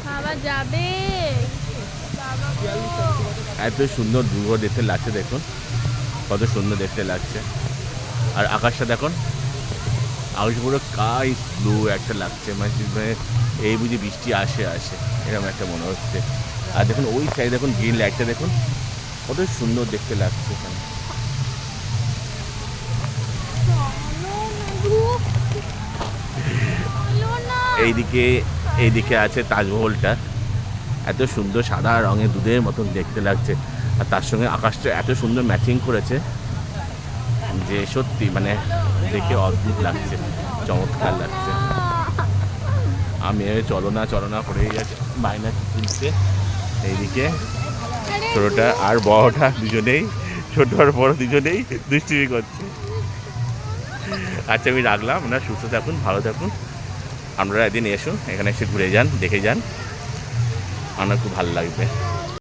বাবা যাবে। এত সুন্দর দুর্গ দেখতে লাগছে, দেখুন কত সুন্দর দেখতে লাগছে। আর আকাশটা দেখুন, আকাশ পুরো স্কাই ব্লু একটা লাগছে, মানে এই বুঝি বৃষ্টি আসে এরকম একটা মনে হচ্ছে। আর দেখুন ওই সাইডে দেখুন গ্রিন লাইটটা দেখুন কত সুন্দর দেখতে লাগছে এখানে। এইদিকে আছে তাজমহলটা, এত সুন্দর সাদা রঙের দুধের মতন দেখতে লাগছে। আর তার সঙ্গে আকাশটা এত সুন্দর ম্যাচিং করেছে যে সত্যি মানে দেখে অদ্ভুত লাগছে, চমৎকার লাগছে। আমি চলো না করেই যাচ্ছে বায়না তুলছে। এইদিকে ছোটোটা আর বড়টা দুজনেই, ছোট আর বড় দুজনেই দুষ্টুমি করছে। আচ্ছা আমি রাখলাম, আপনারা সুস্থ থাকুন, ভালো থাকুন। আপনারা একদিন এসুন, এখানে এসে ঘুরে যান, দেখে যান, আপনার খুব ভালো লাগবে।